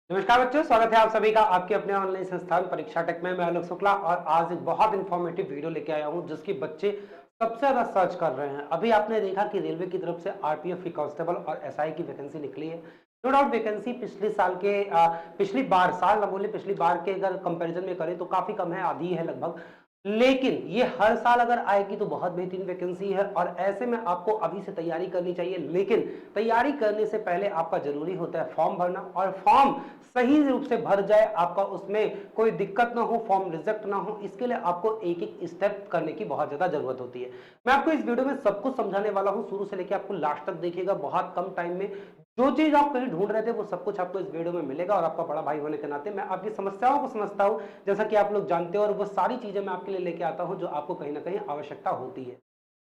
नमस्कार बच्चों, स्वागत है आप सभी का आपके अपने ऑनलाइन संस्थान परीक्षा टेक में। मैं आलोक शुक्ला और आज एक बहुत इंफॉर्मेटिव वीडियो लेके आया हूं जिसकी बच्चे सबसे ज्यादा सर्च कर रहे हैं। अभी आपने देखा कि रेलवे की तरफ से आरपीएफ की कांस्टेबल और एसआई की वैकेंसी निकली है। नो डाउट वैकेंसी पिछले साल के पिछली बार साल ना बोले पिछली बार के अगर कंपैरिजन में करें तो काफी कम है, आधी है लगभग। लेकिन ये हर साल अगर आएगी तो बहुत बेहतरीन वैकेंसी है और ऐसे में आपको अभी से तैयारी करनी चाहिए। लेकिन तैयारी करने से पहले आपका जरूरी होता है फॉर्म भरना, और फॉर्म सही रूप से भर जाए, आपका उसमें कोई दिक्कत ना हो, फॉर्म रिजेक्ट ना हो, इसके लिए आपको एक एक स्टेप करने की बहुत ज्यादा जरूरत होती है। मैं आपको इस वीडियो में सब कुछ समझाने वाला हूं, शुरू से लेकर आपको लास्ट तक देखिएगा। बहुत कम टाइम में जो चीज आप कहीं ढूंढ रहे थे वो सब कुछ आपको इस वीडियो में मिलेगा और आपका बड़ा भाई होने के नाते मैं आपकी समस्याओं को समझता हूं, जैसा कि आप लोग जानते हो, और वो सारी चीजें मैं आपके लिए लेके आता हूं जो आपको कहीं ना कहीं आवश्यकता होती है।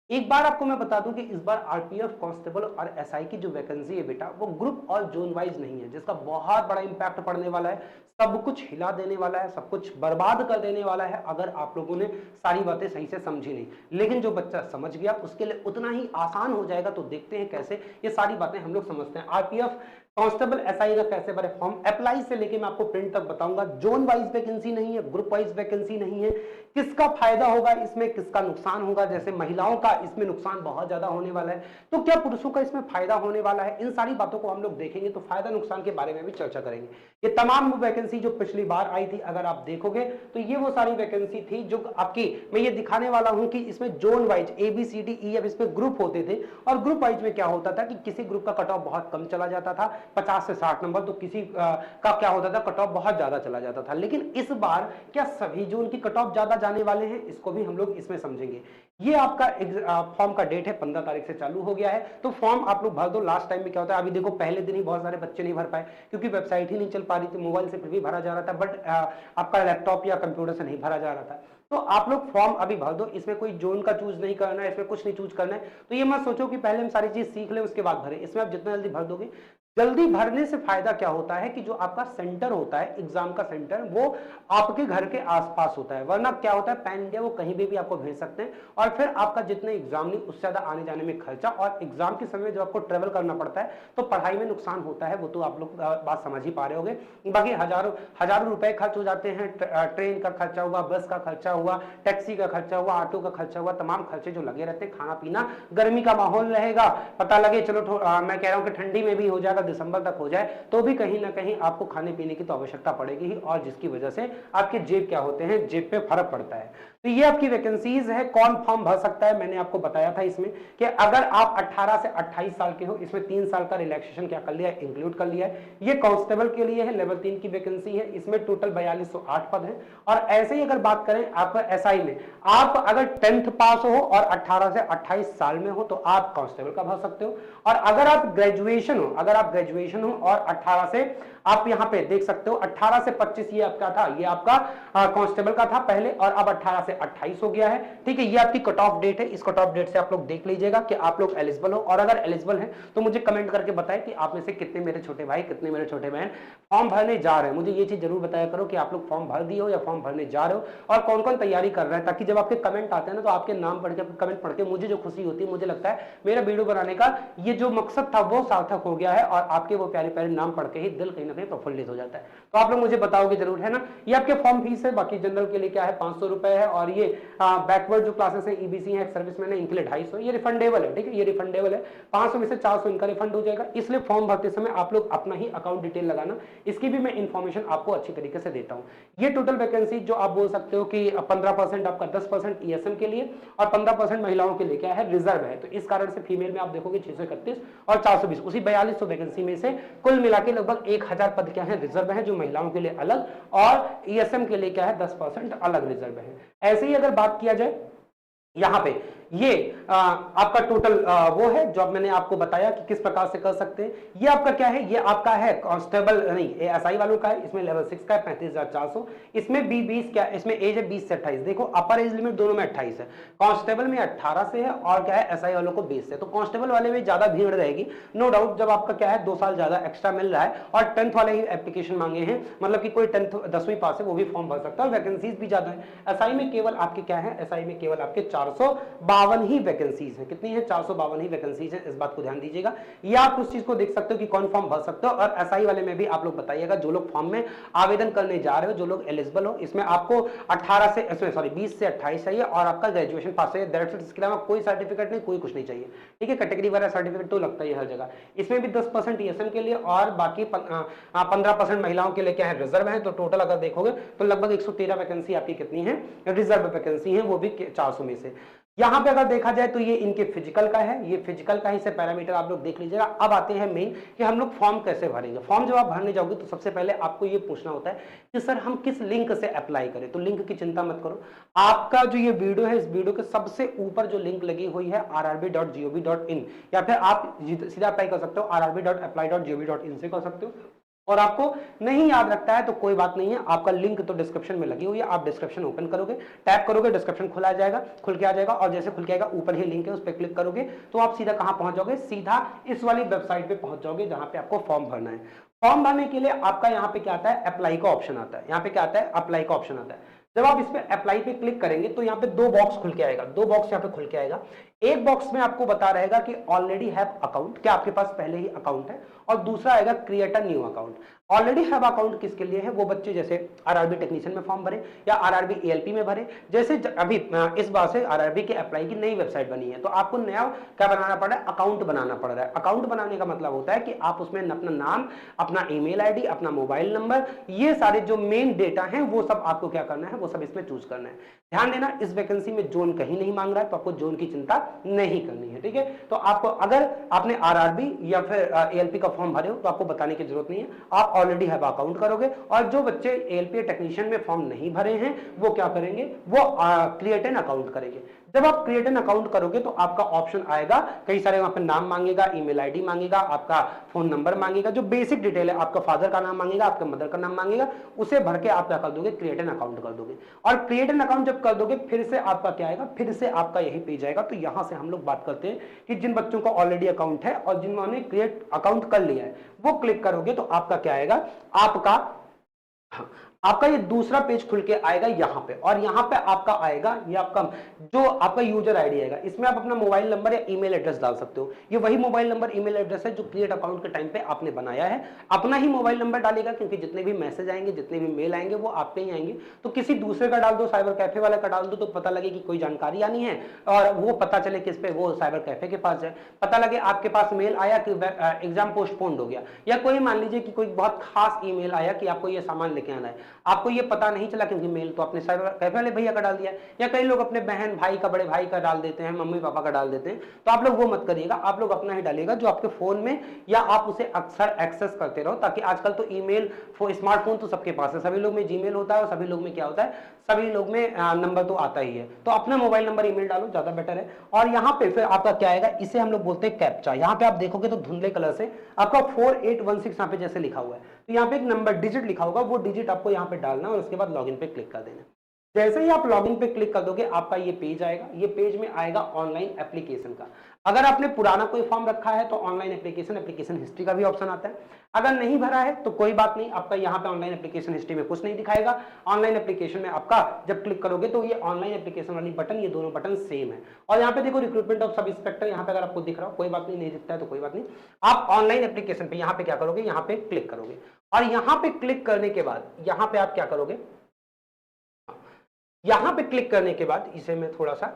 एक बार आपको मैं बता दूं कि इस बार आरपीएफ कांस्टेबल और एसआई की जो वैकेंसी है बेटा, वो ग्रुप और जोन वाइज नहीं है, जिसका बहुत बड़ा इंपैक्ट पड़ने वाला है। सब कुछ हिला देने वाला है, सब कुछ बर्बाद कर देने वाला है अगर आप लोगों ने सारी बातें सही से समझी नहीं। लेकिन जो बच्चा समझ गया उसके लिए उतना ही आसान हो जाएगा। तो देखते हैं कैसे ये सारी बातें हम लोग समझते हैं। आरपीएफ कांस्टेबल एसआई का कैसे भरे फॉर्म, अप्लाई से लेके मैं आपको प्रिंट तक बताऊंगा। जोन वाइज वैकेंसी नहीं है, ग्रुप वाइज वैकेंसी नहीं है। किसका फायदा होगा इसमें, किसका नुकसान होगा। जैसे महिलाओं का इसमें नुकसान बहुत ज्यादा होने वाला है, तो क्या पुरुषों का इसमें फायदा होने वाला है, इन सारी बातों को हम लोग देखेंगे। तो फायदा नुकसान के बारे में भी चर्चा करेंगे। ये तमाम वैकेंसी जो पिछली बार आई थी, अगर आप देखोगे तो ये वो सारी वैकेंसी थी जो आपकी, मैं ये दिखाने वाला हूं कि इसमें जोन वाइज ABCDE इसमें ग्रुप होते थे। और ग्रुप वाइज में क्या होता था कि किसी ग्रुप का कट ऑफ बहुत कम चला जाता था, 50 से 60 नंबर, तो किसी का क्या होता था, कट ऑफ बहुत ज्यादा चला जाता था। लेकिन इस बार क्या सभी जोन की कट ऑफ ज्यादा जाने वाले हैं, इसको भी हम लोग इसमें समझेंगे। ये आपका फॉर्म का डेट है, 15 तारीख से चालू हो गया है। तो फॉर्म आप लोग भर दो। लास्ट टाइम में क्या होता है, अभी देखो पहले दिन ही बहुत सारे बच्चे नहीं भर पाए क्योंकि वेबसाइट ही नहीं चल पा रही थी, मोबाइल से फिर भी भरा जा रहा था, बट आपका लैपटॉप या कंप्यूटर से नहीं भरा जा रहा था। तो आप लोग फॉर्म अभी भर दो। इसमें कोई जोन का चूज नहीं करना है, इसमें कुछ नहीं चूज करना है। तो ये मत सोचो कि पहले हम सारी चीज सीख लें उसके बाद भरें। इसमें आप जितना जल्दी भर दोगे, जल्दी भरने से फायदा क्या होता है कि जो आपका सेंटर होता है, एग्जाम का सेंटर, वो आपके घर के आसपास होता है। वरना क्या होता है, पैन इंडिया वो कहीं भी आपको भेज सकते हैं और फिर आपका जितने एग्जाम नहीं उससे ज्यादा आने जाने में खर्चा, और एग्जाम के समय जब आपको ट्रेवल करना पड़ता है तो पढ़ाई में नुकसान होता है। वो तो आप लोग बात समझ ही पा रहे होंगे। बाकी हजारों हजारों रुपए खर्च हो जाते हैं। ट्रेन का खर्चा हुआ, बस का खर्चा हुआ, टैक्सी का खर्चा हुआ, ऑटो का खर्चा हुआ, तमाम खर्चे जो लगे रहते हैं। खाना पीना, गर्मी का माहौल रहेगा, पता लगे चलो मैं कह रहा हूं कि ठंडी में भी हो जाएगा, दिसंबर तक हो जाए, तो भी कहीं ना कहीं आपको खाने पीने की तो आवश्यकता पड़ेगी ही, और जिसकी वजह से आपके जेब क्या होते हैं, जेब पे फर्क पड़ता है। तो ये आपकी वैकेंसीज है। कौन फॉर्म भर सकता है, मैंने आपको बताया था इसमें कि अगर आप 18 से 28 साल के हो, इसमें 3 साल का रिलैक्सेशन क्या कर लिया है, इंक्लूड कर लिया है। ये कांस्टेबल के लिए है, लेवल 3 की वैकेंसी है। इसमें टोटल 4208 पद है। और ऐसे ही अगर बात करें आप एसआई में, आप अगर 10th पास हो और 18 से 28 साल में हो तो आप कांस्टेबल का भर सकते हो। और अगर आप ग्रेजुएशन हो और 18 से, आप यहां पे देख सकते हो 18 से 25 ये आपका था, ये आपका कांस्टेबल का था पहले, और अब 18 से 28 हो गया है। ठीक है, ये आपकी कट ऑफ डेट है। इस कट ऑफ डेट से आप लोग देख लीजिएगा कि आप लोग एलिजिबल हो। और अगर एलिजिबल है तो मुझे कमेंट करके बताएं कि आप में से कितने मेरे छोटे भाई, कितने मेरे छोटे बहन फॉर्म भरने जा रहे हैं। मुझे ये चीज जरूर बताया करो कि आप लोग फॉर्म भर दिए हो या फॉर्म भरने जा रहे हो, और कौन कौन तैयारी कर रहे हैं, ताकि जब आपके कमेंट आते हैं ना, तो आपके नाम पढ़ के, कमेंट पढ़ के मुझे जो खुशी होती है, मुझे लगता है मेरा वीडियो बनाने का ये जो मकसद था वो सार्थक हो गया है, और आपके वो प्यारे प्यारे नाम पढ़ के ही दिल कहीं ना कहीं प्रफुल्लित हो जाता है। तो आप लोग मुझे बताओगे जरूर, है ना। ये आपके फॉर्म फीस है। बाकी जनरल के लिए क्या है, 500 रुपए है, और ये बैकवर्ड जो क्लासेस है, ईबीसी है, सर्विसमैन है, इनके लिए 250। ये रिफंडेबल है। ठीक है, ये रिफंडेबल है। 500 में से 400 इनका रिफंड हो जाएगा। इसलिए फॉर्म भरते समय आप लोग अपना ही अकाउंट डिटेल लगाना, इसकी भी मैं इंफॉर्मेशन आपको अच्छी तरीके से देता हूं। ये टोटल वैकेंसी जो आप बोल सकते हो कि 15% आपका 10% ईएसएम के लिए और 15% महिलाओं के लिए क्या है, रिजर्व है। तो इस कारण से फीमेल में आप देखोगे 631 और 420, उसी 4200 वैकेंसी में से कुल मिला के लगभग 1000 पद क्या है, रिजर्व है, जो महिलाओं के लिए अलग, और ईएसएम के लिए क्या है, 10% अलग रिजर्व है। ऐसे ही अगर बात किया जाए यहां पे, ये आपका टोटल वो है जो अब मैंने आपको बताया कि किस प्रकार से कर सकते हैं। ये आपका क्या है, ये आपका है कांस्टेबल नहीं, एसआई वालों का है। इसमें लेवल 6 का है 35,400। इसमें बी 20 क्या, इसमें एज है 20 से 28। देखो अपर एज लिमिट दोनों में 28 है, कांस्टेबल में 18 से है, और क्या है एसआई वालों को 20 से। तो कांस्टेबल वाले में ज्यादा भीड़ रहेगी, नो डाउट। जब आपका क्या है 2 साल ज्यादा एक्स्ट्रा मिल रहा है, और 10th वाले ही एप्लीकेशन मांगे हैं, मतलब कि कोई 10th 10वीं पास है वो भी फॉर्म भर सकता है। वैकेंसीज भी ज्यादा है। एसआई में केवल आपके क्या है, एसआई में केवल आपके 412 452 ही वैकेंसीज है। कितनी है? 452 ही वैकेंसीज है, इस बात को ध्यान दीजिएगा। ये आप उस चीज को देख सकते हो कि कौन फॉर्म भर सकते हो। और एसआई वाले में भी आप लोग बताइएगा, जो लोग फॉर्म में आवेदन करने जा रहे हो, जो लोग एलिजिबल हो, इसमें आपको 18 से इसमें सॉरी 20 से 28 चाहिए और आपका ग्रेजुएशन पास चाहिए। That's it. इसके अलावा कोई सर्टिफिकेट नहीं, कोई कुछ नहीं चाहिए, ठीक है। कैटेगरी वाला सर्टिफिकेट तो लगता ही है हर जगह। इसमें भी 10% ईएसएम के लिए और बाकी 15% महिलाओं के लिए क्या है, रिजर्व है। तो टोटल अगर देखोगे तो लगभग 113 वैकेंसी आपकी कितनी है, रिजर्व वैकेंसी है, वो भी 400 में से। यहां पे अगर देखा जाए तो ये इनके फिजिकल का है, ये फिजिकल का ही से पैरामीटर आप लोग देख लीजिएगा। अब आते हैं मेन कि हम लोग फॉर्म कैसे भरेंगे। फॉर्म जब आप भरने जाओगे तो सबसे पहले आपको ये पूछना होता है कि सर हम किस लिंक से अप्लाई करें। तो लिंक की चिंता मत करो, आपका जो ये वीडियो है, इस वीडियो के सबसे ऊपर जो लिंक लगी हुई है rrb.gov.in, या फिर आप सीधा अप्लाई कर सकते हो rrb.apply.gov.in से कर सकते हो। और आपको नहीं याद रखता है तो कोई बात नहीं है, आपका लिंक तो डिस्क्रिप्शन में लगी हुई है। आप डिस्क्रिप्शन ओपन करोगे, टैप करोगे, डिस्क्रिप्शन खुला जाएगा, खुल के आ जाएगा। और जैसे खुल के आएगा ऊपर ही लिंक है, उस पर क्लिक करोगे तो आप सीधा कहां पहुंच जाओगे, सीधा इस वाली वेबसाइट पे पहुंच जाओगे जहां पे आपको फॉर्म भरना है। फॉर्म भरने के लिए आपका यहाँ पे क्या आता है, अप्लाई का ऑप्शन आता है। यहाँ पे क्या आता है, अप्लाई का ऑप्शन आता है। जब आप इस पे अप्लाई पे क्लिक करेंगे तो यहाँ पे दो बॉक्स खुल के आएगा, दो बॉक्स यहाँ पे खुल के आएगा। एक बॉक्स में आपको बता रहेगा कि ऑलरेडी हैव अकाउंट, क्या आपके पास पहले ही अकाउंट है। और दूसरा आएगा create a new account. Already have account किसके लिए है, वो बच्चे जैसे आरआरबी टेक्नीशियन में फॉर्म भरे या आरआरबी एएलपी में भरे। जैसे अभी इस बार से आरआरबी के अप्लाई की नई वेबसाइट बनी है तो आपको नया क्या बनाना पड़ रहा है, अकाउंट बनाना पड़ रहा है। अकाउंट बनाने का मतलब होता है कि आप उसमें अपना नाम, अपना ईमेल आईडी, अपना मोबाइल नंबर, ये सारे जो मेन डेटा हैं वो सब आपको क्या करना है, वो सब इसमें चूज करना है। ध्यान देना, इस वैकेंसी में जोन कहीं नहीं मांग रहा है तो आपको जोन की चिंता नहीं करनी है, ठीक है। तो आपको अगर आपने आरआरबी या फिर एएलपी का फॉर्म भरे हो तो आपको बताने की जरूरत नहीं है, आप ऑलरेडी हैव अकाउंट करोगे। और जो बच्चे एएलपी टेक्नीशियन में फॉर्म नहीं भरे हैं वो क्या करेंगे, वो क्रिएट एन अकाउंट करेंगे। जब आप क्रिएट एन अकाउंट करोगे तो आपका ऑप्शन आएगा, कई सारे वहां पे नाम मांगेगा, ईमेल आईडी मांगेगा, आपका फोन नंबर मांगेगा, जो बेसिक डिटेल है, आपका फादर का नाम मांगेगा, आपके मदर का नाम मांगेगा, उसे भर के आप क्या कर दोगे, क्रिएट एन अकाउंट कर दोगे। और क्रिएट एन अकाउंट जब कर दोगे फिर से आपका क्या आएगा, फिर से आपका यही पेज आएगा। तो यहां से हम लोग बात करते हैं कि जिन बच्चों का ऑलरेडी अकाउंट है और जिन्होंने क्रिएट अकाउंट कर लिया है वो क्लिक करोगे तो आपका क्या आएगा, आपका ये दूसरा पेज खुल के आएगा यहां पे। और यहां पे आपका आएगा, ये आपका जो आपका यूजर आईडी आएगा, इसमें आप अपना मोबाइल नंबर या ईमेल एड्रेस डाल सकते हो। ये वही मोबाइल नंबर ईमेल एड्रेस है जो क्रिएट अकाउंट के टाइम पे आपने बनाया है। अपना ही मोबाइल नंबर डालेगा क्योंकि जितने भी मैसेज आएंगे, जितने भी मेल आएंगे वो आप पे ही आएंगे। तो किसी दूसरे का डाल दो, साइबर कैफे वाले का डाल दो, तो पता लगे कि कोई जानकारी आनी है और वो पता चले किस पे, वो साइबर कैफे के पास जाए। पता लगे आपके पास मेल आया कि एग्जाम पोस्टपोन्ड हो गया, या कोई मान लीजिए कि कोई बहुत खास ईमेल आया कि आपको ये सामान लेके आना है, आपको ये पता नहीं चला क्योंकि मेल तो अपने साइबर कैफे वाले भैया का डाल दिया। या कई लोग अपने बहन भाई का, बड़े भाई का डाल देते हैं, मम्मी पापा का डाल देते हैं। तो आप लोग वो मत करिएगा, आप लोग अपना ही डालिएगा जो आपके फोन में, या आप उसे अक्सर एक्सेस करते रहो। ताकि आजकल तो ईमेल, स्मार्टफोन तो सबके पास है, सभी लोग में जीमेल होता है और सभी लोग में क्या होता है, सभी लोग में नंबर तो आता ही है। तो अपना मोबाइल नंबर ईमेल डालो, ज्यादा बेटर है। और यहाँ पे फिर आपका क्या आएगा, इसे हम लोग बोलते हैं कैप्चा। यहाँ पे आप देखोगे तो धुंधले कलर से आपका 4816 यहाँ पे जैसे लिखा हुआ है, तो यहाँ पे एक नंबर डिजिट लिखा होगा, वो डिजिट आपको यहाँ पे डालना और उसके बाद लॉगिन पे क्लिक कर देना। जैसे ही आप लॉगिन पे क्लिक कर दोगे आपका ये पेज आएगा। ये पेज में आएगा ऑनलाइन एप्लीकेशन का। अगर आपने पुराना कोई फॉर्म रखा है तो ऑनलाइन एप्लीकेशन हिस्ट्री का भी ऑप्शन आता है। अगर नहीं भरा है तो कोई बात नहीं, आपका यहाँ पे ऑनलाइन एप्लीकेशन हिस्ट्री में कुछ नहीं दिखाएगा। ऑनलाइन एप्लीकेशन में आपका जब क्लिक करोगे तो ये ऑनलाइन एप्लीकेशन वाली बटन, ये दोनों बटन सेम है। और यहाँ पे देखो रिक्रूटमेंट ऑफ सब इंस्पेक्टर, यहाँ पे अगर आपको दिख रहा हो, कोई बात नहीं दिखता है तो कोई बात नहीं, आप ऑनलाइन एप्लीकेशन पे यहाँ पे क्या करोगे, यहाँ पे क्लिक करोगे। और यहाँ पे क्लिक करने के बाद यहाँ पे आप क्या करोगे, यहां पे क्लिक करने के बाद इसे मैं थोड़ा सा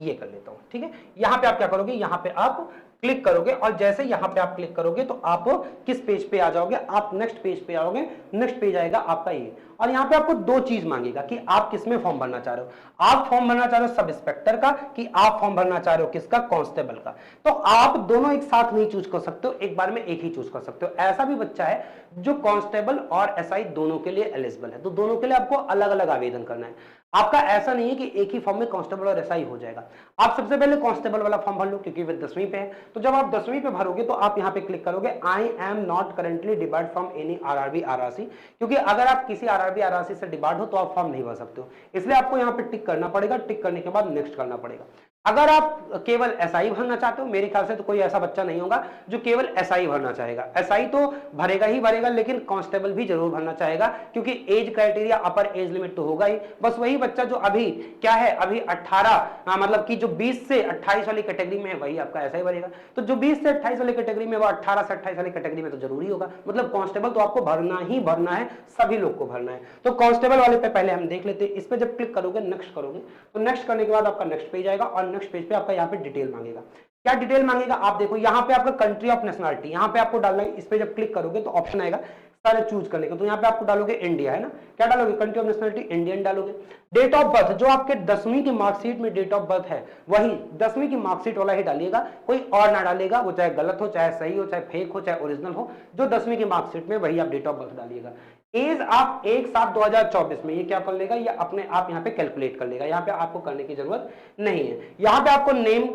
ये कर लेता हूं, ठीक है। यहां पे आप क्या करोगे, यहां पे आप क्लिक करोगे और जैसे यहां पे आप क्लिक करोगे तो आप किस पेज पे आ जाओगे, आप नेक्स्ट पेज पे आओगे। नेक्स्ट पेज आएगा आपका ये, और यहां पे आपको दो चीज मांगेगा कि आप किसमें फॉर्म भरना चाह रहे हो। आप फॉर्म भरना चाह रहे हो सब इंस्पेक्टर का, कि आप फॉर्म भरना चाह रहे हो किसका, कांस्टेबल का। तो आप दोनों एक साथ नहीं चूज कर सकते हो, एक बार में एक ही चूज कर सकते हो। ऐसा भी बच्चा है जो कांस्टेबल और एसआई दोनों के लिए एलिजिबल है, तो दोनों के लिए आपको अलग अलग आवेदन करना है। आपका ऐसा नहीं है कि एक ही फॉर्म में कांस्टेबल और एसआई हो जाएगा। आप सबसे पहले कांस्टेबल वाला फॉर्म भर लो क्योंकि वे 10वीं पे है। तो जब आप 10वीं पे भरोगे तो आप यहां पे क्लिक करोगे I am not currently debarred from any RRB RRC, क्योंकि अगर आप किसी आरआरबी आरआरसी से डिबार्ड हो तो आप फॉर्म नहीं भर सकते हो, इसलिए आपको यहां पे टिक करना पड़ेगा। टिक करने के बाद नेक्स्ट करना पड़ेगा। अगर आप केवल एसआई भरना चाहते हो, मेरे ख्याल से तो कोई ऐसा बच्चा नहीं होगा जो केवल एसआई भरना चाहेगा। एसआई तो भरेगा ही भरेगा, लेकिन कांस्टेबल भी जरूर भरना चाहेगा, क्योंकि एज क्राइटेरिया अपर एज लिमिट तो होगा ही। बस वही बच्चा जो अभी क्या है, अभी 18 मतलब कि जो 20 से 28 वाली कैटेगरी में है वही आपका एसआई भरेगा। तो जो 20 से 28 वाली कैटेगरी में, वो 18 से 28 वाली कैटेगरी में तो जरूरी होगा। मतलब कांस्टेबल तो आपको भरना ही भरना है, सभी लोग को भरना है। तो कांस्टेबल वाले पे पहले हम देख लेते हैं। इस पे जब क्लिक करोगे, नेक्स्ट करोगे, तो नेक्स्ट करने के बाद आपका नेक्स्ट पेज आएगा, और नेक्स्ट पेज पे आपका यहाँ पे डिटेल मांगेगा। क्या डिटेल मांगेगा आप देखो, यहाँ पे आपका कंट्री ऑफ नेशनलिटी यहाँ पे आपको डालना है। इस पे जब क्लिक करोगे तो ऑप्शन आएगा सारे चूज करने का, तो यहाँ पे आपको डालोगे इंडिया, है ना। क्या डालोगे, कंट्री ऑफ नेशनलिटी इंडियन डालोगे। डेट ऑफ बर्थ, जो आपके 10वीं की मार्कशीट में डेट ऑफ बर्थ है वही 10वीं की मार्कशीट वाला ही डालिएगा, कोई और ना डालेगा। वो चाहे गलत हो, चाहे सही हो, चाहे फेक हो, चाहे ओरिजिनल हो, जो 10वीं की मार्कशीट में वही आप डेट ऑफ बर्थ डालिएगा। एज आप 1/7/2024 में ये क्या कर लेगा, ये अपने आप यहाँ पे कैलकुलेट कर लेगा। यहाँ पे आपको करने की जरूरत नहीं है। यहाँ पे आपको name,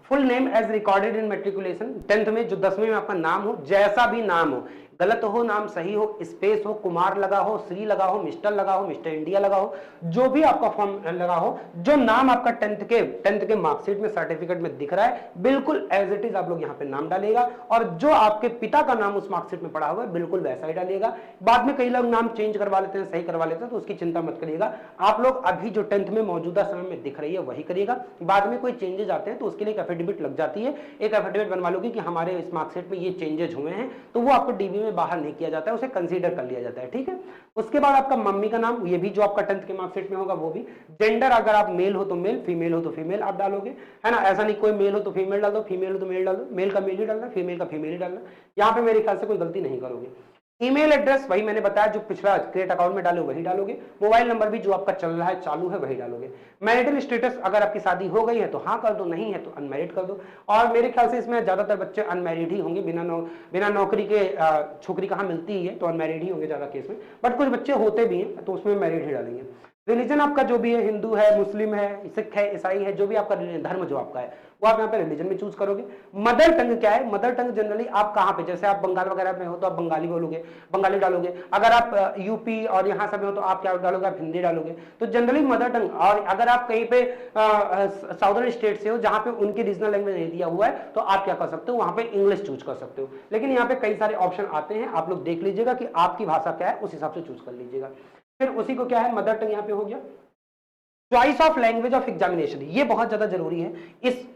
full name as recorded in matriculation, 10th में जो 10वीं में आपका नाम हो, जैसा भी नाम हो, गलत हो नाम, सही हो, स्पेस हो, कुमार लगा हो, श्री लगा हो, मिस्टर लगा हो, मिस्टर इंडिया लगा हो, जो भी आपका फॉर्म लगा हो, जो नाम आपका 10th के मार्कशीट में, सर्टिफिकेट में दिख रहा है, बिल्कुल एज इट इज आप लोग यहाँ पे नाम डालिएगा। और जो आपके पिता का नाम उस मार्कशीट में पड़ा हुआ है बिल्कुल वैसा ही डालिएगा। बाद में कई लोग नाम चेंज करवा लेते हैं, सही करवा लेते हैं, तो उसकी चिंता मत करिएगा। आप लोग अभी जो 10th में मौजूदा समय में दिख रही है वही करिएगा। बाद में कोई चेंजेस आते हैं तो उसके लिए एक एफिडेविट लग जाती है, एक एफिडेविट बनवा लोगे कि हमारे इस मार्कशीट में ये चेंजेस हुए हैं, तो वो आपको डीबी में बाहर नहीं किया जाता है, उसे कंसीडर कर लिया जाता है, ठीक है। उसके बाद आपका मम्मी का नाम, ये भी जो आपका 10th के मार्कशीट में होगा वो भी। जेंडर, अगर आप मेल हो तो मेल, फीमेल हो तो फीमेल आप डालोगे, है ना। ऐसा नहीं कोई मेल हो तो फीमेल डाल दो, फीमेल हो तो मेल डाल दो, मेल का मेल ही डालना, फीमेल का फीमेल ही डालना। यहाँ पे मेरे ख्याल से कोई गलती नहीं करोगे। ईमेल एड्रेस वही मैंने बताया, जो पिछला क्रिएट अकाउंट में डालो वही डालोगे। मोबाइल नंबर भी जो आपका चल रहा है, चालू है, वही डालोगे। मैरिटल स्टेटस, अगर आपकी शादी हो गई है तो हाँ कर दो, नहीं है तो अनमैरिड कर दो। और मेरे ख्याल से इसमें ज्यादातर बच्चे अनमैरिड ही होंगे, बिना नौकरी के छोकरी कहाँ मिलती ही है, तो अनमैरिड ही होंगे ज्यादा केस में। बट कुछ बच्चे होते भी हैं तो उसमें मैरिड ही डालेंगे। रिलीजन आपका जो भी है, हिंदू है, मुस्लिम है, सिख है, ईसाई है, जो भी आपका धर्म जो आपका है वो आप यहाँ पे रिलीजन में चूज करोगे। मदर टंग क्या है, मदर टंग जनरली आप कहाँ पे, जैसे आप बंगाल वगैरह में हो तो आप बंगाली बोलोगे, बंगाली डालोगे। अगर आप यूपी और यहाँ सब में हो तो आप क्या डालोगे, आप हिंदी डालोगे। तो जनरली मदर टंग। और अगर आप कहीं पे साउदर्न स्टेट से हो जहाँ पे उनकी रीजनल लैंग्वेज नहीं दिया हुआ है, तो आप क्या कर सकते हो, वहां पे इंग्लिश चूज कर सकते हो। लेकिन यहाँ पे कई सारे ऑप्शन आते हैं, आप लोग देख लीजिएगा कि आपकी भाषा क्या है, उस हिसाब से चूज कर लीजिएगा। फिर उसी को क्या है, मदर टंग यहाँ पे हो गया। Choice of language of examination, ये बहुत ज्यादा जरूरी है।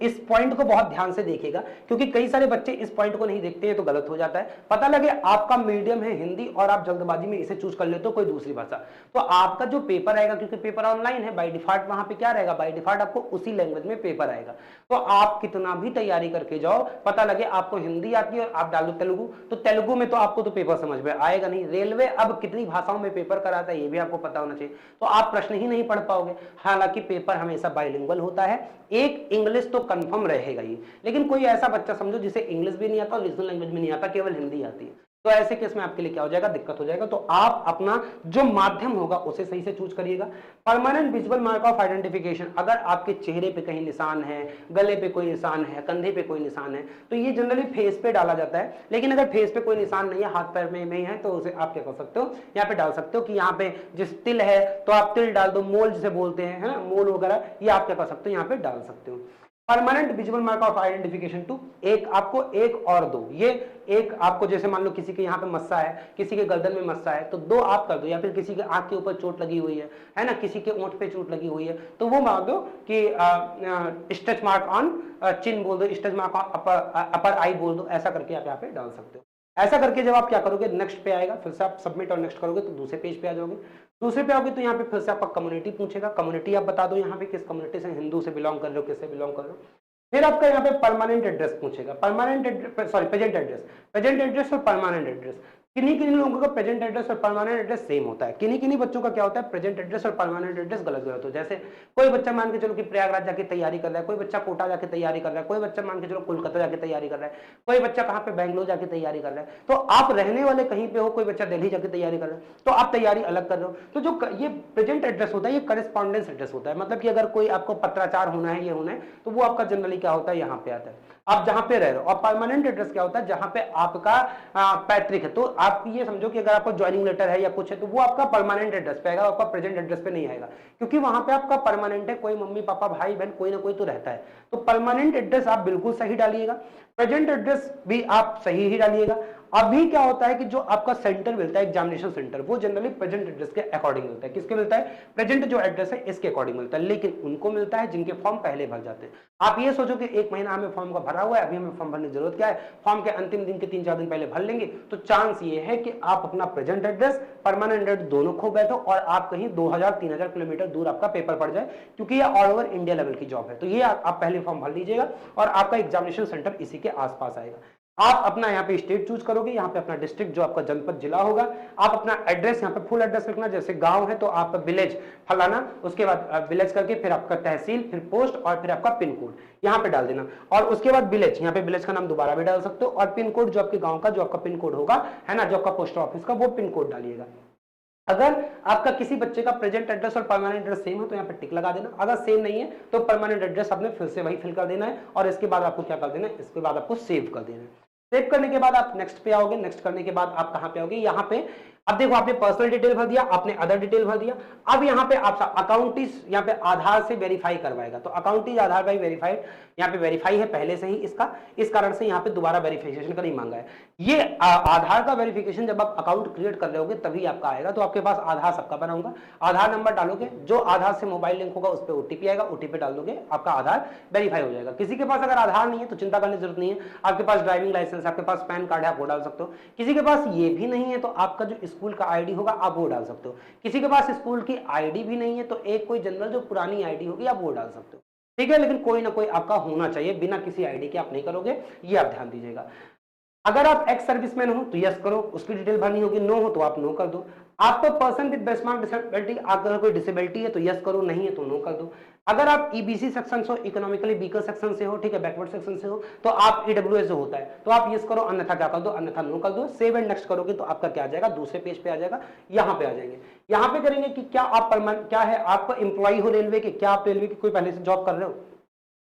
इस पॉइंट को बहुत ध्यान से देखिएगा, क्योंकि कई सारे बच्चे इस पॉइंट को नहीं देखते हैं तो गलत हो जाता है। पता लगे आपका मीडियम है हिंदी और आप जल्दबाजी में इसे चूज कर लेते हो कोई दूसरी भाषा, तो आपका जो पेपर आएगा, क्योंकि पेपर ऑनलाइन है, बाय डिफॉल्ट वहां पे क्या रहेगा, बाय डिफॉल्ट आपको उसी लैंग्वेज में पेपर आएगा। तो आप कितना भी तैयारी करके जाओ, पता लगे आपको हिंदी आती है और आप डालो तेलुगु, तो तेलुगु में तो आपको तो पेपर समझ में आएगा नहीं। रेलवे अब कितनी भाषाओं में पेपर कराता है ये भी आपको पता होना चाहिए, तो आप प्रश्न ही नहीं पढ़ पाओगे। हालांकि पेपर हमेशा बाइलिंगुअल होता है, एक इंग्लिश तो कंफर्म रहेगा ही। लेकिन कोई ऐसा बच्चा समझो जिसे इंग्लिश भी नहीं आता और रीजनल लैंग्वेज भी नहीं आता, केवल हिंदी आती है, तो ऐसे केस में आपके लिए क्या हो जाएगा, दिक्कत हो जाएगा। तो आप अपना जो माध्यम होगा उसे सही से चूज करिएगा। Permanent visual mark of identification, अगर आपके चेहरे पे कहीं निशान है, गले पे कोई निशान है, कंधे पे कोई निशान है, तो ये जनरली फेस पे डाला जाता है। लेकिन अगर फेस पे कोई निशान नहीं है, हाथ पैर में नहीं है, तो उसे आप क्या कर सकते हो, यहाँ पे डाल सकते हो कि यहाँ पे जिस तिल है तो आप तिल डाल दो, मोल जिसे बोलते हैं, है ना, मोल वगैरह, ये आप क्या कर सकते हो, यहाँ पे डाल सकते हो। Permanent visual mark of identification two, एक आपको एक और दो, ये एक आपको जैसे मान लो किसी के यहाँ पे मस्सा है, किसी के गर्दन में मस्सा है, तो दो आप कर दो। या फिर किसी के आंख के ऊपर चोट लगी हुई है ना, किसी के ओंठ पे चोट लगी हुई है, तो वो मार दो कि स्टिच मार्क ऑन चिन बोल दो, स्टिच मार्क ऑन अपर आई बोल दो, ऐसा करके आप यहाँ पे डाल सकते हो। ऐसा करके जब आप क्या करोगे, नेक्स्ट पे आएगा, फिर से आप सबमिट और नेक्स्ट करोगे तो दूसरे पेज पे आ जाओगे। दूसरे पे आओगे तो यहाँ पे फिर से आपका कम्युनिटी पूछेगा, कम्युनिटी आप बता दो यहाँ पे किस कम्युनिटी से, हिंदू से बिलोंग कर रहे हो, किससे बिलोंग कर रहे हो। फिर आपका यहाँ पे परमानेंट एड्रेस पूछेगा, प्रेजेंट एड्रेस और परमानेंट एड्रेस। किन्हीं किन्हीं लोगों का प्रेजेंट एड्रेस और परमानेंट एड्रेस सेम होता है, किन्हीं किन्हीं बच्चों का क्या होता है, प्रेजेंट एड्रेस और परमानेंट एड्रेस गलत गलत हो। जैसे कोई बच्चा मान के चलो कि प्रयागराज जाके तैयारी कर रहा है, कोई बच्चा कोटा जाके तैयारी कर रहा है, कोई बच्चा मान के चलो कोलकाता जाके तैयारी कर रहा है, कोई बच्चा कहाँ पे बैंगलोर जाके तैयारी कर रहा है। तो आप रहने वाले कहीं पे हो, कोई बच्चा दिल्ली जाके तैयारी कर रहा है, तो आप तैयारी अलग कर रहे हो। तो जो ये प्रेजेंट एड्रेस होता है ये करेस्पॉन्डेंस एड्रेस होता है, मतलब कि अगर कोई आपको पत्राचार होना है, ये होना है, तो वो आपका जनरली क्या होता है, यहाँ पे आता है। आप जहां पे रह रहे हो। और परमानेंट एड्रेस क्या होता है, जहां पे आपका पैतृक है। तो आप ये समझो कि अगर आपको ज्वाइनिंग लेटर है या कुछ है तो वो आपका परमानेंट एड्रेस पे आएगा, आपका प्रेजेंट एड्रेस पे नहीं आएगा, क्योंकि वहां पे आपका परमानेंट है, कोई मम्मी पापा भाई बहन कोई ना कोई तो रहता है। तो परमानेंट एड्रेस आप बिल्कुल सही डालिएगा, प्रेजेंट एड्रेस भी आप सही ही डालिएगा। अभी क्या होता है कि जो आपका सेंटर मिलता है एग्जामिनेशन सेंटर, वो जनरली प्रेजेंट एड्रेस के अकॉर्डिंग मिलता है। किसके मिलता है, प्रेजेंट जो एड्रेस है इसके अकॉर्डिंग मिलता है, लेकिन उनको मिलता है जिनके फॉर्म पहले भर जाते हैं। आप ये सोचो कि 1 महीना हमें फॉर्म का भरा हुआ है, अभी हमें फॉर्म भरने की जरूरत क्या है, फॉर्म के अंतिम दिन के 3-4 दिन पहले भर लेंगे, तो चांस ये है कि आप अपना प्रेजेंट एड्रेस परमानेंट एड्रेस दोनों खो बैठो और आप कहीं 2000-3000 किलोमीटर दूर आपका पेपर पड़ जाए, क्योंकि ये ऑल ओवर इंडिया लेवल की जॉब है। तो ये आप पहले फॉर्म भर लीजिएगा और आपका एग्जामिनेशन सेंटर इसी के आसपास आएगा। आप अपना यहाँ पे स्टेट चूज करोगे, यहाँ पे अपना डिस्ट्रिक्ट जो आपका जनपद जिला होगा, आप अपना एड्रेस यहाँ पे फुल एड्रेस लिखना, जैसे गांव है तो आपका विलेज फलाना, उसके बाद विलेज करके फिर आपका तहसील, फिर पोस्ट और फिर आपका पिन कोड यहाँ पे डाल देना। और उसके बाद विलेज, यहाँ पे विलेज का नाम दोबारा भी डाल सकते हो, और पिन कोड जो आपके गांव का जो आपका पिन कोड होगा है ना, जो आपका पोस्ट ऑफिस का, वो पिन कोड डालिएगा। अगर आपका किसी बच्चे का प्रेजेंट एड्रेस और परमानेंट एड्रेस सेम है तो यहाँ पे टिक लगा देना, अगर सेम नहीं है तो परमानेंट एड्रेस आपने फिर से वही फिल कर देना है, और इसके बाद आपको क्या कर देना है, इसके बाद आपको सेव कर देना है। सेव करने के बाद आप नेक्स्ट पे आओगे, नेक्स्ट करने के बाद आप कहां पे आओगे, यहाँ पे अब देखो आपने पर्सनल डिटेल भर दिया, आपने अदर डिटेल भर दिया। अब यहाँ पे आपका अकाउंट इज यहाँ पे आधार से वेरीफाई करवाएगा, तो account is Aadhaar by verified, यहाँ पे वेरीफाई है पहले से ही इसका, इस कारण से यहाँ पे दोबारा वेरिफिकेशन का नहीं मांगा है। ये आधार का वेरिफिकेशन जब आप अकाउंट क्रिएट कर रहे होगे तभी आपका आएगा। तो आपके पास आधार सबका बना होगा, आधार नंबर डालोगे, जो आधार से मोबाइल लिंक होगा उस पर ओटीपी आएगा, ओटीपी डाल दोगे, आपका आधार वेरीफाई हो जाएगा। किसी के पास अगर आधार नहीं है तो चिंता करने की जरूरत नहीं है, आपके पास ड्राइविंग लाइसेंस, आपके पास पैन कार्ड है, आप वो डाल सकते हो। किसी के पास ये भी नहीं है तो आपका जो स्कूल का आईडी होगा आप वो डाल सकते हो। किसी के पास स्कूल की आईडी भी नहीं है तो एक कोई जनरल जो पुरानी आईडी होगी आप वो डाल सकते हो, ठीक है। लेकिन कोई ना कोई आपका होना चाहिए, बिना किसी आईडी के आप नहीं करोगे, ये आप ध्यान दीजिएगा। अगर आप एक्स सर्विसमैन हो तो यस करो, उसकी डिटेल भरनी होगी, नो हो तो आप नो कर दो। आपको पर्सन विद बेस्टमार्क डिसेबिलिटी, अगर कोई डिसेबिलिटी है तो यस करो, नहीं है तो नो कर दो। अगर आप ईबीसी सेक्शन से हो, इकोनॉमिकली वीकर सेक्शन से हो, ठीक है, बैकवर्ड सेक्शन से हो, तो आप ईडब्ल्यूएस जो होता है तो आप यस करो, अन्यथा क्या कर दो, अन्यथा नो कर दो। सेव एंड नेक्स्ट करोगे तो आपका क्या आ जाएगा, दूसरे पेज पे आ जाएगा, यहाँ पे आ जाएंगे। यहाँ पे करेंगे कि क्या आप क्या है, आपका एम्प्लॉय हो रेलवे के, क्या आप रेलवे की कोई पहले से जॉब कर रहे हो,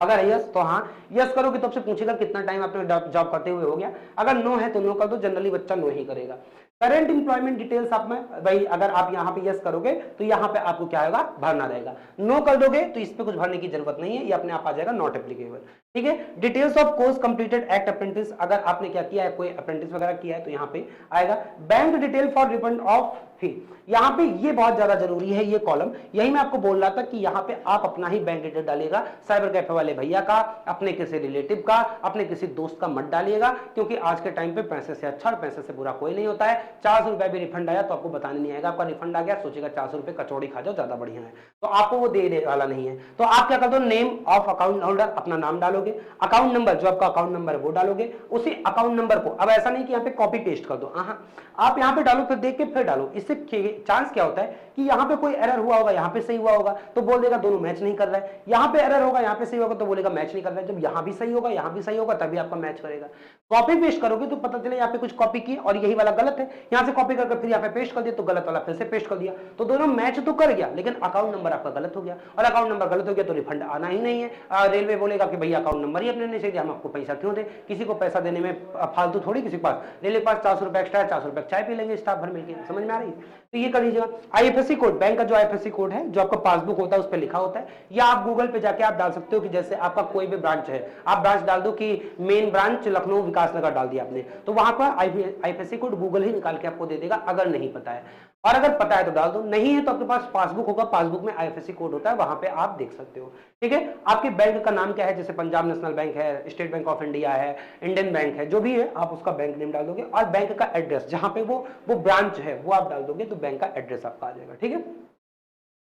अगर यस तो हाँ यस करोगे तो आपसे पूछेगा कितना टाइम आपने जॉब करते हुए हो गया, अगर नो है तो नो कर दो, जनरली बच्चा नो ही करेगा। करंट इंप्लॉयमेंट डिटेल्स आप में भाई अगर आप यहाँ पे यस करोगे तो यहाँ पे आपको क्या होगा, भरना रहेगा। नो कर दोगे तो इस पे कुछ भरने की जरूरत नहीं है, ये अपने आप आ जाएगा नॉट एप्लीकेबल, ठीक है। Details of course completed act apprentice, अगर आपने क्या किया है, कोई अप्रेंटिस वगैरह किया है तो यहाँ पे आएगा। Bank detail for refund of fee, यहाँ पे ये बहुत ज्यादा जरूरी है ये कॉलम, यही मैं आपको बोल रहा था कि यहाँ पे आप अपना ही बैंक डिटेल डालिएगा, साइबर कैफे वाले भैया का, अपने किसी रिलेटिव का, अपने किसी दोस्त का मत डालिएगा, क्योंकि आज के टाइम पे पैसे से अच्छा और पैसे से बुरा कोई नहीं होता है। 400 रुपए भी रिफंड आया तो आपको बताने नहीं आएगा, आपका रिफंड आ गया सोचेगा 400 रुपए कचौड़ी खा जाओ ज्यादा बढ़िया है, तो आपको वो देने वाला नहीं है। तो आप क्या कर दो, नेम ऑफ अकाउंट होल्डर, अपना नाम डालोगे, अकाउंट नंबर जो आपका अकाउंट नंबर है वो डालोगे, उसी अकाउंट नंबर को, अब ऐसा नहीं कि यहाँ पे कॉपी पेस्ट कर दो, आप यहाँ पे डालो फिर देख के फिर डालो। इससे चांस क्या होता है कि यहाँ पे कोई एरर हुआ होगा, यहाँ पे सही हुआ होगा तो बोल देगा दोनों मैच नहीं कर रहा है, यहाँ पे एरर होगा, यहाँ पे सही होगा तो बोलेगा मैच नहीं कर रहा है। जब यहाँ भी सही होगा यहाँ भी सही होगा तभी आपका मैच करेगा। कॉपी पेस्ट करोगे तो पता चले यहाँ पे कुछ कॉपी की और यही वाला गलत है, यहाँ से कॉपी करके फिर यहाँ पे पेस्ट कर दिया तो गलत वाला फिर से पेस्ट कर दिया, तो दोनों मैच तो कर गया लेकिन अकाउंट नंबर आपका गलत हो गया, और अकाउंट नंबर गलत हो गया तो रिफंड आना ही नहीं है। रेलवे बोलेगा कि भैया अकाउंट नंबर ही अपने नहीं चाहिए, हम आपको पैसा क्यों दे, किसी को पैसा देने में फालतू थोड़ी किसी के पास, रेलवे के पास 400 रुपए एक्स्ट्रा है, 400 रुपए चाय पी लेंगे स्टाफ भर मिलकर, समझ में आ रही है। तो ये कर लीजिएगा। आईएफएससी कोड, बैंक का जो आईएफएससी कोड है जो आपका पासबुक होता है उस पर लिखा होता है, या आप गूगल पे जाके आप डाल सकते हो कि जैसे आपका कोई भी ब्रांच है, आप ब्रांच डाल दो कि मेन ब्रांच लखनऊ विकास नगर डाल दिया आपने, तो वहां पर आईएफएससी कोड गूगल ही निकाल के आपको दे देगा अगर नहीं पता है, और अगर पता है तो डाल दो, नहीं है तो आपके पास पासबुक होगा, पासबुक में आईएफएससी कोड होता है, वहां पे आप देख सकते हो, ठीक है। आपके बैंक का नाम क्या है, जैसे पंजाब नेशनल बैंक है, स्टेट बैंक ऑफ इंडिया है, इंडियन बैंक है, जो भी है आप उसका बैंक नेम डाल दोगे, और बैंक का एड्रेस जहां पे वो ब्रांच है वो आप डाल दोगे तो बैंक का एड्रेस आपका आ जाएगा, ठीक है।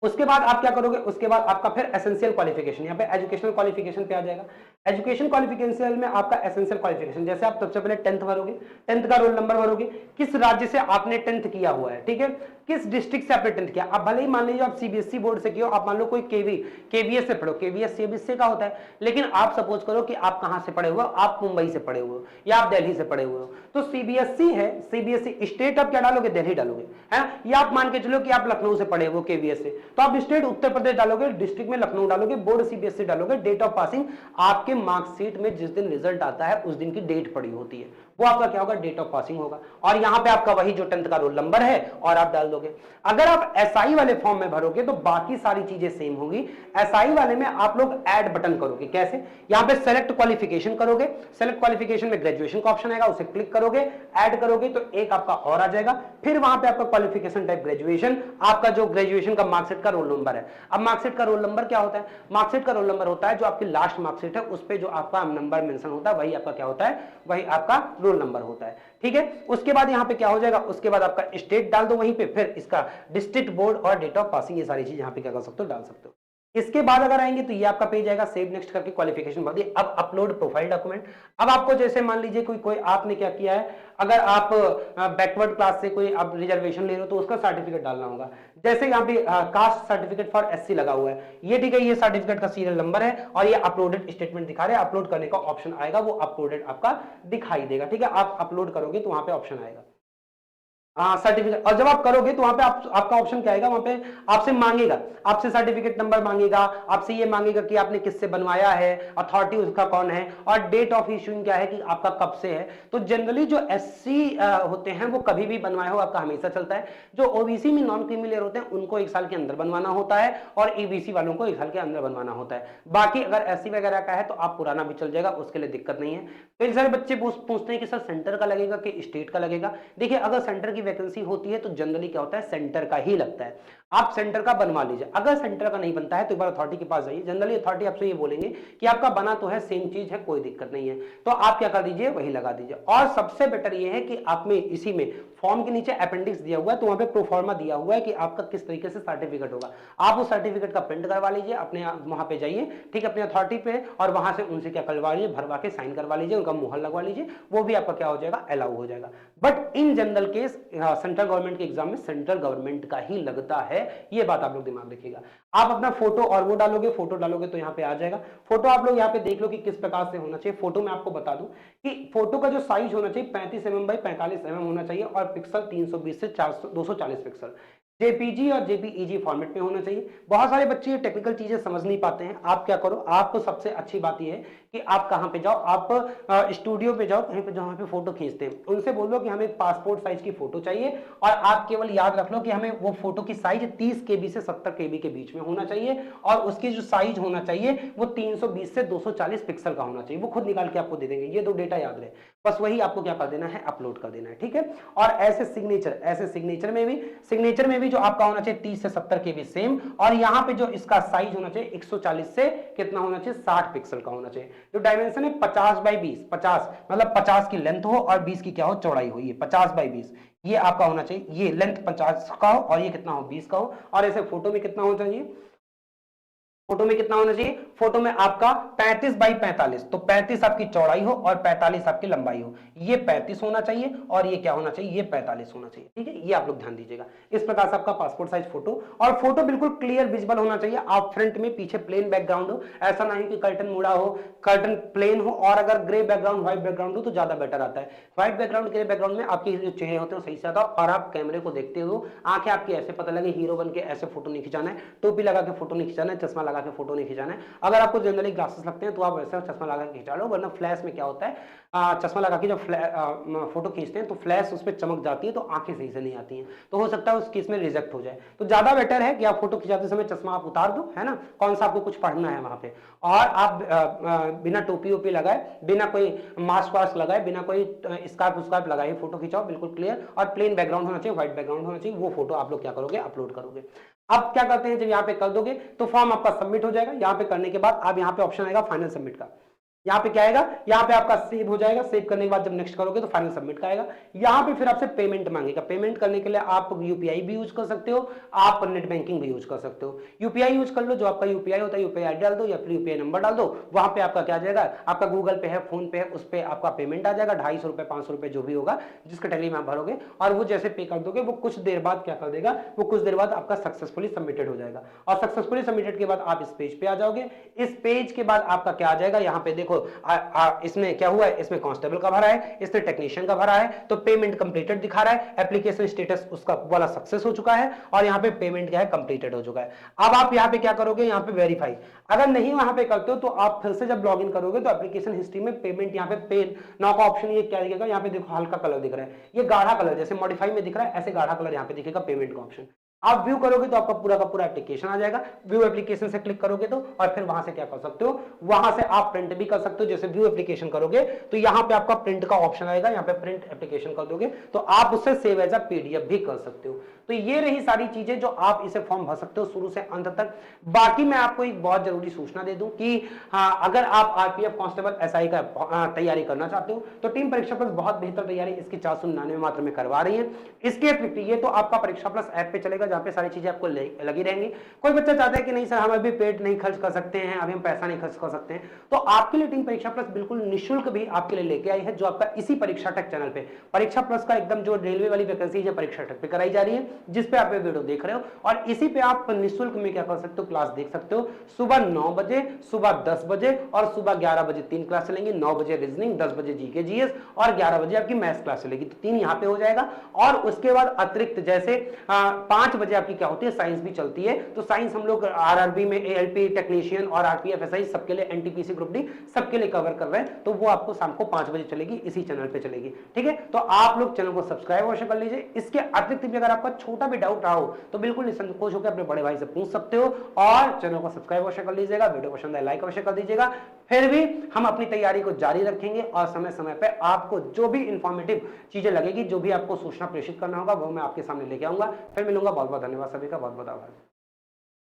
उसके बाद आप क्या करोगे, उसके बाद आपका फिर एसेंशियल क्वालिफिकेशन, यहाँ पे एजुकेशनल क्वालिफिकेशन पे आ जाएगा। एजुकेशन क्वालिफिकेशन में आपका एसेंशियल क्वालिफिकेशन, जैसे आप सबसे पहले 10th भरोगे, 10th का रोल नंबर भरोगे, किस राज्य से आपने 10th किया हुआ है, ठीक है, किस डिस्ट्रिक्ट से आपने 10th किया। आप भले ही मान लीजिए आप सीबीएसई बोर्ड से किया हो, आप मान लो कोई केवीएस से पढ़ो, केवीएस सीबीएसई का होता है, लेकिन आप सपोज करो कि आप कहां से पढ़े हुए हो, आप मुंबई से पढ़े हुए हो या आप दिल्ली से पढ़े हुए हो, तो सीबीएसई है, सीबीएसई स्टेट आप क्या डालोगे, दिल्ली डालोगे, है, या आप मान के चलो कि आप लखनऊ से पढ़े हुए केवीएस से, तो आप स्टेट उत्तर प्रदेश डालोगे, डिस्ट्रिक्ट में लखनऊ डालोगे, बोर्ड सीबीएसई डालोगे, डेट ऑफ पासिंग आपके मार्कशीट में जिस दिन रिजल्ट आता है उस दिन की डेट पड़ी होती है, वो आपका क्या होगा, डेट ऑफ पासिंग होगा। और यहां पे आपका वही जो 10th का रोल नंबर है और आप डाल दोगे। अगर आप एसआई वाले फॉर्म में भरोगे तो बाकी सारी चीजें सेम होगी। एसआई वाले में आप लोग ऐड बटन करोगे, कैसे, यहां पे सेलेक्ट क्वालिफिकेशन करोगे, सेलेक्ट क्वालिफिकेशन में ग्रेजुएशन का ऑप्शन आएगा, उसे क्लिक करोगे, ऐड करोगे तो एक आपका और आ जाएगा। फिर वहां पे आपका क्वालिफिकेशन टाइप ग्रेजुएशन, आपका जो ग्रेजुएशन का मार्कशीट का रोल नंबर है। अब मार्कशीट का रोल नंबर क्या होता है, मार्कशीट का रोल नंबर होता है जो आपकी लास्ट मार्कशीट है उस पे जो आपका नंबर मेंशन होता है वही आपका क्या होता है, वही आपका रोल नंबर होता है। ठीक है, उसके बाद यहां पे क्या हो जाएगा, उसके बाद आपका स्टेट डाल दो वहीं पे, फिर इसका डिस्ट्रिक्ट, बोर्ड और डेट ऑफ पासिंग, ये सारी चीज यहां पे क्या कर सकते हो, डाल सकते हो। इसके बाद अगर आएंगे तो ये आपका पेज आएगा, सेव नेक्स्ट करके क्वालिफिकेशन भर दिए। अब अपलोड प्रोफाइल डॉक्यूमेंट। अब आपको जैसे मान लीजिए कोई आपने क्या किया है, अगर आप बैकवर्ड क्लास से कोई आप रिजर्वेशन ले रहे हो तो उसका सर्टिफिकेट डालना होगा। जैसे यहाँ पे कास्ट सर्टिफिकेट फॉर एससी लगा हुआ है, ये ठीक है, ये सर्टिफिकेट का सीरियल नंबर है और ये अपलोडेड स्टेटमेंट दिखा रहे हैं। अपलोड करने का ऑप्शन आएगा, वो अपलोडेड आपका दिखाई देगा। ठीक है, आप अपलोड करोगे तो वहां पे ऑप्शन आएगा सर्टिफिकेट, और जब आप करोगे तो वहां पे आपका ऑप्शन क्या आएगा, वहां पे आपसे मांगेगा, आपसे सर्टिफिकेट नंबर मांगेगा, आपसे ये मांगेगा कि आपने किससे बनवाया है, अथॉरिटी उसका कौन है, और डेट ऑफ इश्यूइंग क्या है कि आपका कब से है। तो जनरली जो एससी होते हैं वो कभी भी बनवाए हो आपका हमेशा चलता है। जो ओबीसी में नॉन क्रीमी लेयर होते हैं उनको 1 साल के अंदर बनवाना होता है और ईबीसी वालों को 1 साल के अंदर बनवाना होता है। बाकी अगर एससी वगैरह का है तो आप पुराना भी चल जाएगा, उसके लिए दिक्कत नहीं है। कई सारे बच्चे पूछते हैं कि सर सेंटर का लगेगा कि स्टेट का लगेगा। देखिए, अगर सेंटर की वैकेंसी होती है तो जनरली क्या होता है, सेंटर का ही लगता है, आप सेंटर का बनवा लीजिए। अगर सेंटर का नहीं बनता है तो एक बार अथॉरिटी के पास जाइए, जनरली अथॉरिटी आपसे ये बोलेंगे कि आपका बना तो है, सेम चीज है, कोई दिक्कत नहीं है, तो आप क्या कर दीजिए, वही लगा दीजिए। और सबसे बेटर ये है कि आप में इसी में फॉर्म के नीचे अपेंडिक्स दिया हुआ है, तो वहां पे प्रोफार्मा दिया हुआ है कि आपका किस तरीके से सर्टिफिकेट होगा। आप उस सर्टिफिकेट का प्रिंट करवा लीजिए, अपने वहां पे जाइए, ठीक है, अपने अथॉरिटी पे, और वहां से उनसे क्या करवा लीजिए, भरवा के साइन करवा लीजिए, उनका मुहर लगवा लीजिए, वो भी आपका क्या हो जाएगा, अलाउ हो जाएगा। But in general case central government के एग्जाम में सेंट्रल गवर्नमेंट का ही लगता है, ये बात आप लोग दिमाग रखिएगा। आप अपना फोटो और वो डालोगे, फोटो डालोगे तो यहाँ पे आ जाएगा। फोटो आप लोग यहाँ पे देख लो कि किस प्रकार से होना चाहिए। फोटो में आपको बता दूं कि फोटो का जो साइज होना चाहिए 35 mm बाई 45 mm होना चाहिए और पिक्सल 320 से 240 पिक्सल, जेपीजी और जेपीईजी फॉर्मेट में होना चाहिए। बहुत सारे बच्चे टेक्निकल चीजें समझ नहीं पाते हैं। आप क्या करो, आपको सबसे अच्छी बात यह है कि आप कहां पे जाओ, आप स्टूडियो पे जाओ, कहीं पे जहां पे फोटो खींचते हैं, उनसे बोलो कि हमें पासपोर्ट साइज की फोटो चाहिए, और आप केवल याद रख लो कि हमें वो फोटो की साइज 30 KB से 70 KB के बीच में होना चाहिए, और उसकी जो साइज होना चाहिए वो 320 से 240 पिक्सल का होना चाहिए। वो खुद निकाल के आपको दे देंगे, ये 2 डेटा याद रहे, बस वही आपको क्या कर देना है, अपलोड कर देना है। ठीक है, और ऐसे सिग्नेचर में भी जो आपका होना चाहिए 30 से 70 KB सेम, और यहाँ पे जो इसका साइज होना चाहिए 140 से कितना होना चाहिए, 60 पिक्सल का होना चाहिए। जो डायमेंशन है 50 बाई 20, 50 मतलब 50 की लेंथ हो और 20 की क्या हो, चौड़ाई हो, ये 50 बाई 20 ये आपका होना चाहिए। ये लेंथ 50 का हो और ये कितना हो, 20 का हो। और ऐसे फोटो में कितना होना चाहिए, फोटो में कितना होना चाहिए, फोटो में आपका 35 बाई 45, तो 35 आपकी चौड़ाई हो और 45 आपकी लंबाई हो। ये 35 होना चाहिए और ये क्या होना चाहिए, ये 45 होना चाहिए। ठीक है, ये आप लोग ध्यान दीजिएगा। इस प्रकार से आपका पासपोर्ट साइज फोटो, और फोटो बिल्कुल क्लियर विजिबल होना चाहिए। आप फ्रंट में, पीछे प्लेन बैकग्राउंड हो, ऐसा नहीं कि कर्टन मुड़ा हो, कर्टन प्लेन हो, और अगर ग्रे बैकग्राउंड व्हाइट बैकग्राउंड हो तो ज्यादा बेटर आता है। व्हाइट बैकग्राउंड, ग्रे बैकग्राउंड में आपके जो चेहरे होते हैं सही से आता है, और आप कैमरे को देखते हो, आंखें आपकी ऐसे पता लगे हीरो बन के ऐसे फोटो नहीं खिंचाना है, टोपी लगा के फोटो नहीं खिंचाना है, चश्मा लगा के फोटो नहीं खिंचाना है। अगर आपको जनरली ग्लासेस लगते हैं तो आप वैसे चश्मा लगा के खिंचा लो, वरना फ्लैश में क्या होता है, चश्मा लगा के जब फोटो खींचते हैं तो फ्लैश उस पर चमक जाती है, तो आंखें सही से नहीं आती हैं, तो हो सकता है उस केस में रिजेक्ट हो जाए। तो ज्यादा बेटर है कि आप फोटो खिंचाते समय चश्मा आप उतार दो, है ना, कौन सा आपको कुछ पढ़ना है वहां पे, और आप बिना टोपी ओपी लगाए, बिना कोई मास्क वास्क लगाए, बिना कोई स्कार्फ लगाए फोटो खिंचाओ, बिल्कुल क्लियर, और प्लेन बैकग्राउंड होना चाहिए, व्हाइट बैकग्राउंड होना चाहिए। वो फोटो आप लोग क्या करोगे, अपलोड करोगे। अब क्या करते हैं, जब यहाँ पे कर दोगे तो फॉर्म आपका सबमिट हो जाएगा। यहाँ पे करने के बाद आप यहाँ पे ऑप्शन आएगा फाइनल सबमिट का, यहाँ पे क्या आएगा, यहाँ पे आपका सेव हो जाएगा। सेव करने के बाद जब नेक्स्ट करोगे तो फाइनल सबमिट का आएगा। यहाँ पे फिर आपसे पेमेंट मांगेगा। पेमेंट करने के लिए आप यूपीआई भी यूज कर सकते हो, आप नेट बैंकिंग भी यूज कर सकते हो। यूपीआई यूज कर लो, जो आपका यूपीआई होता है यूपीआई आईडी डाल दो या फिर यूपीआई नंबर डाल दो, वहां पे आपका क्या आ जाएगा, आपका गूगल पे है, फोन पे है, उस पर आपका पेमेंट आ जाएगा, 250 रुपए 500 रुपए जो भी होगा, जिसका टैली में आप भरोगे, और वो जैसे पे कर दोगे वो कुछ देर बाद क्या कर देगा, वो कुछ देर बाद आपका सक्सेसफुली सबमिटेड हो जाएगा। और सक्सेसफुली सबमिटेड के बाद आप इस पेज पे आ जाओगे। इस पेज के बाद आपका क्या आ जाएगा, यहाँ पे देखो देखो इसमें क्या हुआ है, इसमें कांस्टेबल का भरा है, इसमें टेक्नीशियन का भरा है, तो पेमेंट कंप्लीटेड दिखा रहा है, एप्लीकेशन स्टेटस उसका वाला सक्सेस हो चुका है और यहाँ पे पेमेंट क्या है, कंप्लीटेड हो चुका है। अब आप यहाँ पे क्या करोगे, यहाँ पे वेरीफाई अगर नहीं वहां पे करते हो तो आप फिर से जब लॉग इन करोगे तो एप्लीकेशन हिस्ट्री में पेमेंट यहाँ पे पे नाउ का ऑप्शन ये क्या दिखेगा, यहाँ पे देखो हल्का कलर दिख रहा है, ये गाढ़ा कलर जैसे मॉडिफाई में दिख रहा है ऐसे गाढ़ा कलर यहाँ पे दिखेगा पेमेंट का ऑप्शन। आप व्यू करोगे तो आपका पूरा का पूरा एप्लीकेशन आ जाएगा, व्यू एप्लीकेशन से क्लिक करोगे तो और फिर वहां से क्या कर सकते हो, वहां से आप प्रिंट भी कर सकते हो। जैसे व्यू एप्लीकेशन करोगे तो यहाँ पे आपका प्रिंट का ऑप्शन आएगा, यहाँ पे प्रिंट एप्लीकेशन कर दोगे तो आप उससे सेव एज अ पीडीएफ भी कर सकते हो। तो ये रही सारी चीजें जो आप इसे फॉर्म भर सकते हो शुरू से अंत तक। बाकी मैं आपको एक बहुत जरूरी सूचना दे दूं कि अगर आप आरपीएफ कांस्टेबल एसआई का तैयारी करना चाहते हो तो टीम परीक्षा प्लस बहुत बेहतर तैयारी इसकी 499 मात्र में करवा रही है। इसके अतिरिक्त ये तो आपका परीक्षा प्लस ऐप पे चलेगा जहां पे सारी चीजें आपको लगी रहेंगी। कोई बच्चा चाहता है कि नहीं सर हम अभी पेट नहीं खर्च कर सकते हैं, अभी हम पैसा नहीं खर्च कर सकते हैं, तो आपके लिए टीम परीक्षा प्लस बिल्कुल निःशुल्क भी आपके लिए लेके आई है, जो आपका इसी परीक्षा टेक चैनल पे परीक्षा प्लस का एकदम जो रेलवे वाली वैकेंसी है परीक्षा टेक पे कराई जा रही है, जिसपे आप वीडियो देख रहे हो और इसी पे आप निःशुल्क में क्या कर सकते हो, क्लास देख सकते हो। सुबह 9 बजे, सुबह 10 बजे और सुबह 11 बजे 3 क्लास चलेंगी। 9 बजे रीजनिंग, 10 बजे जीके जीएस और 11 बजे आपकी मैथ्स क्लास चलेगी। तो 3 यहाँ पे हो जाएगा और उसके बाद अतिरिक्त जैसे 5 बजे आपकी क्या होती है, साइंस भी चलती है। तो साइंस हम लोग आरआरबी में एएलपी टेक्नीशियन और आरपीएफ एसआई सबके लिए, एनटीपीसी ग्रुप डी सबके लिए कवर कर रहे हैं। तो वो आपको शाम को 5 बजे चलेगी, इसी चैनल पे चलेगी। ठीक है, तो आप लोग चैनल को सब्सक्राइब अवश्य कर लीजिए। इसके अतिरिक्त भी अगर आपका छोटा भी डाउट रहा हो तो बिल्कुल निसंकोच होकर अपने बड़े भाई से पूछ सकते हो और चैनल को सब्सक्राइब अवश्य कर लीजिएगा। वीडियो पसंद आए लाइक अवश्य कर दीजिएगा। फिर भी हम अपनी तैयारी को जारी रखेंगे और समय समय पे आपको जो भी इंफॉर्मेटिव चीजें लगेगी, जो भी आपको सूचना प्रेषित करना होगा वो मैं आपके सामने लेके आऊंगा। फिर मिलूंगा। बहुत बहुत धन्यवाद सभी का, बहुत बहुत आभार।